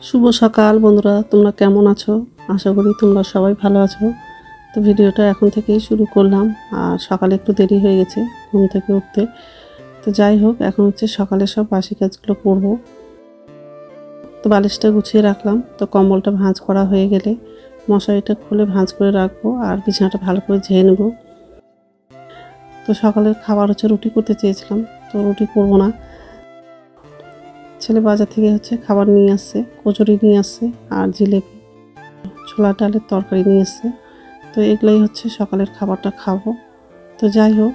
শুভ সকাল বন্ধুরা, তোমরা কেমন আছো? আশা করি তোমরা সবাই ভালো আছো। তো ভিডিওটা এখন থেকেই শুরু করলাম। আর সকালে একটু দেরি হয়ে গেছে ঘুম থেকে উঠতে। তো যাই হোক, এখন হচ্ছে সকালে সব বাসি কাজগুলো করব। তো বালিশটা গুছিয়ে রাখলাম। তো কম্বলটা ভাঁজ করা হয়ে গেলে মশারিটা খুলে ভাঁজ করে রাখবো আর বিছানাটা ভালো করে ঝেড়ে নেব। তো সকালের খাবার হচ্ছে রুটি করতে চেয়েছিলাম, তো রুটি করব না। ছেলে বাজার থেকে হচ্ছে খাবার নিয়ে আসছে, কচুরি নিয়ে আসছে আর জিলেপি, ছোলা ডালের তরকারি নিয়ে আসছে। তো এগুলোই হচ্ছে সকালের খাবারটা খাবো। তো যাই হোক,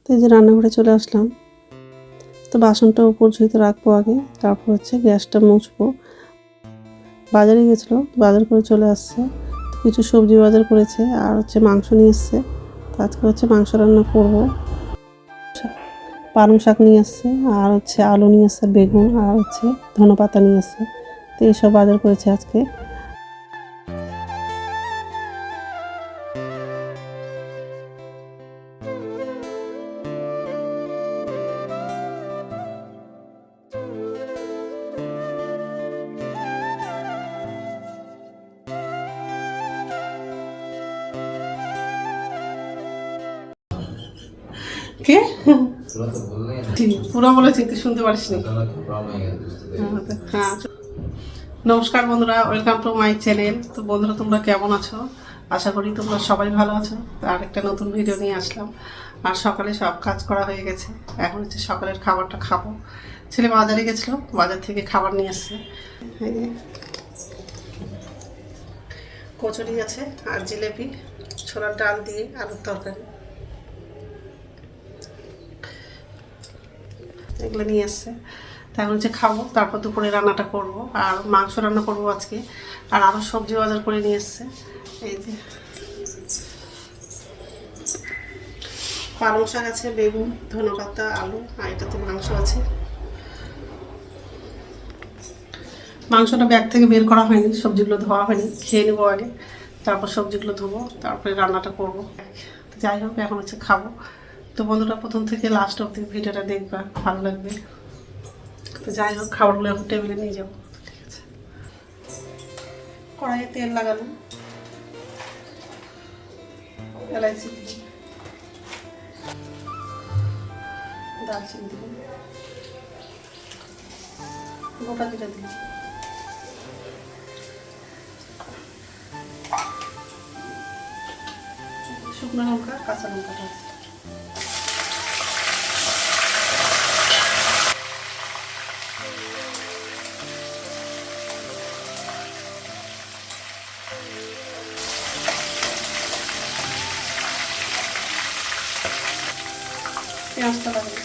তো এই যে রান্নাঘরে চলে আসলাম। তো বাসনটা উপর ঝুঁতে রাখবো আগে, তারপর হচ্ছে গ্যাসটা মুছবো। বাজারে গেছিলো, বাজার করে চলে আসছে। তো কিছু সবজি বাজার করেছে আর হচ্ছে মাংস নিয়ে এসছে। তো আজকে হচ্ছে মাংস রান্না করবো। পালং শাক নিয়ে আসছে আর হচ্ছে আলু নিয়ে আসছে, বেগুন আর হচ্ছে ধনেপাতা নিয়ে আসছে। তো এইসব বাজার করেছে আজকে। কে পুরো বলেছি, তুই শুনতে পারিস নি? হ্যাঁ, নমস্কার বন্ধুরা, ওয়েলকাম টু মাই চ্যানেল। তো বন্ধুরা, তোমরা কেমন আছো? আশা করি তোমরা সবাই ভালো আছো। আর একটা নতুন ভিডিও নিয়ে আসলাম। আর সকালে সব কাজ করা হয়ে গেছে, এখন হচ্ছে সকালের খাবারটা খাবো। ছেলে বাজারে গেছিলো, বাজার থেকে খাবার নিয়ে আসছে। কচুরি আছে আর জিলেপি, ছোলার ডাল দিয়ে আলুর তরকারি, এগুলো নিয়ে আসছে। তাই হচ্ছে খাবো, তারপর দুপুরে রান্নাটা করব। আর মাংস রান্না করব আজকে। আর আরও সবজি বাজার করে নিয়ে এসছে। এই যে পালং শাক আছে, বেগুন, ধনেপাতা, আলু, আর এটাতে মাংস আছে। মাংসটা ব্যাগ থেকে বের করা হয়নি, সবজিগুলো ধোয়া হয়নি, খেয়ে নেবো আগে, তারপর সবজিগুলো ধোবো, তারপরে রান্নাটা করব। যাই হোক, এখন হচ্ছে খাবো। তো বন্ধুরা, প্রথম থেকে লাস্ট অবধি ভিডিওটা দেখবা, ভালো লাগবে। তো যাই হোক, খাবারগুলো এখন টেবিলে নিয়ে যাবো। ঠিক আছে, কড়াইয়ে তেল লাগানো, এলাইচি দিই, দারচিনি দিই, গোটা জিরা দিই, শুকনো লঙ্কা, কাঁচা লঙ্কাটা আছে। পেঁয়াজটা লাগাই,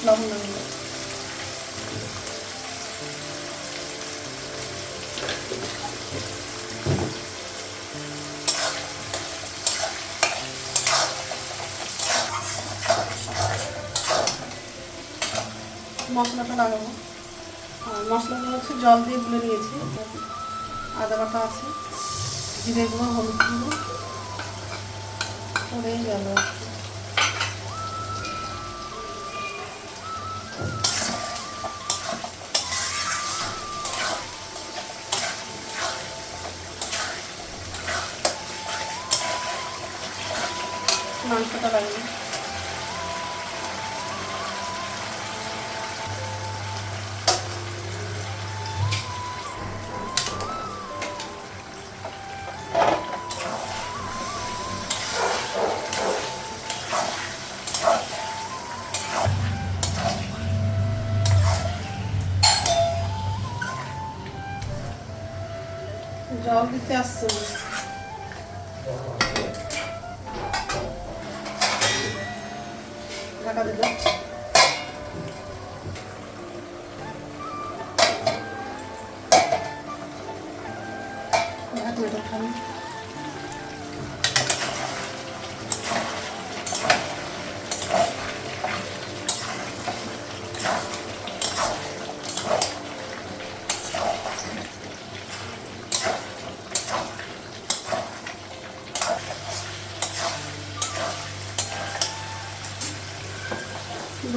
লবণ লাগাই, মশলাটা লাগাবো। আর মশলাগুলো হচ্ছে জল দিয়ে গুলে নিয়েছি। আদা বাটা আছে, জিরে গুঁড়ো, হলুদ গুঁড়ো, পড়েই গেল। মাংসটা লাগবে। জল দিতে আসছে ঢাকা দিল। খাবো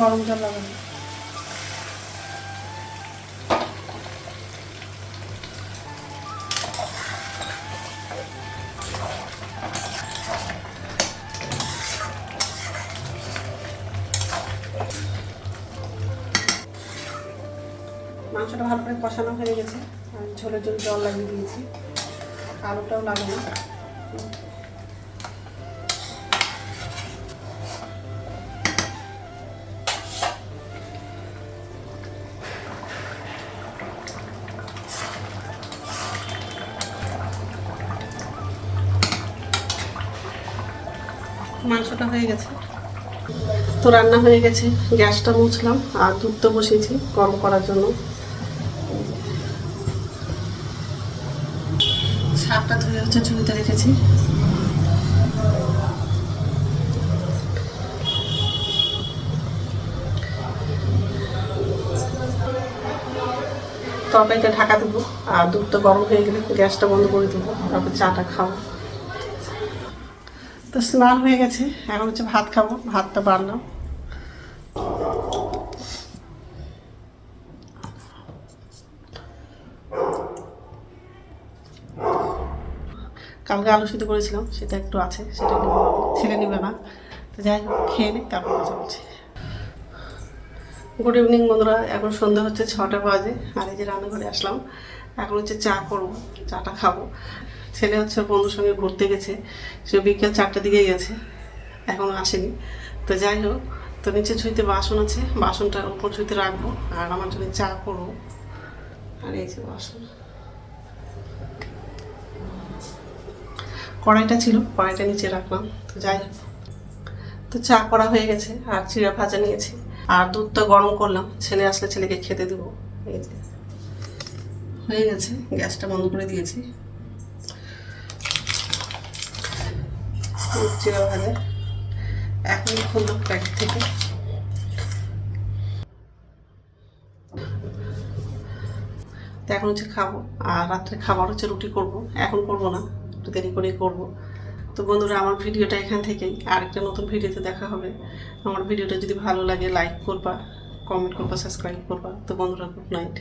গরম জল লাগাবো। মাংসটা ভালো করে কষানো হয়ে গেছে, আর ঝোলের জন্য জল লাগিয়ে দিয়েছি। আলুটাও লাগানো। মাংসটা হয়ে গেছে, তো রান্না হয়ে গেছে। গ্যাসটা মুছলাম আর দুধ তো বসিয়েছি গরম করার জন্য। শাকটা ধুয়ে হচ্ছে ঝুড়িতে রেখেছি। তরকারিটা ঢাকা দেবো আর দুধটা গরম হয়ে গেলে গ্যাসটা বন্ধ করে দেবো, তারপর চাটা খাবো। তো স্নান হয়ে গেছে, এখন হচ্ছে ভাত খাবো। ভাতটা বাড়লাম। কালকে আলু সিদ্ধ করেছিলাম, সেটা একটু আছে, সেটা নেবো। ছেলে নেবে না, তো যাই হোক খেয়ে নিই, তারপর কথা বলছি। গুড ইভিনিং বন্ধুরা, এখন সন্ধ্যা হচ্ছে 6টা বাজে, আর এই যে রান্নাঘরে আসলাম। এখন হচ্ছে চা করবো, চাটা খাবো। ছেলে হচ্ছে বন্ধুর সঙ্গে ঘুরতে গেছে, সে বিকেল 4টার দিকে গেছে, এখনও আসেনি। তো যাই হোক, তো নিচে ঝুঁইতে বাসন আছে, বাসনটা উপর ঝুঁইতে রাখবো আর আমার জন্য চা করবো। আর এই যে বাসন, কড়াইটা ছিল, কড়াইটা নিচে রাখলাম। তো যাই হোক, তো চা করা হয়ে গেছে আর চিড়া ভাজা নিয়েছি আর দুধটা গরম করলাম, ছেলে আসলে ছেলেকে খেতে দেবো। এই যে হয়ে গেছে, গ্যাসটা বন্ধ করে দিয়েছি। চিড়া ভাজা এখন খুললাম প্যাকেট থেকে। তো এখন হচ্ছে খাবো, আর রাত্রে খাবার হচ্ছে রুটি করব। এখন করব না, একটু দেরি করেই করবো। তো বন্ধুরা, আমার ভিডিওটা এখান থেকেই, আরেকটা নতুন ভিডিওতে দেখা হবে। আমার ভিডিওটা যদি ভালো লাগে লাইক করবা, কমেন্ট করবা, সাবস্ক্রাইব করবা। তো বন্ধুরা, গুড নাইট।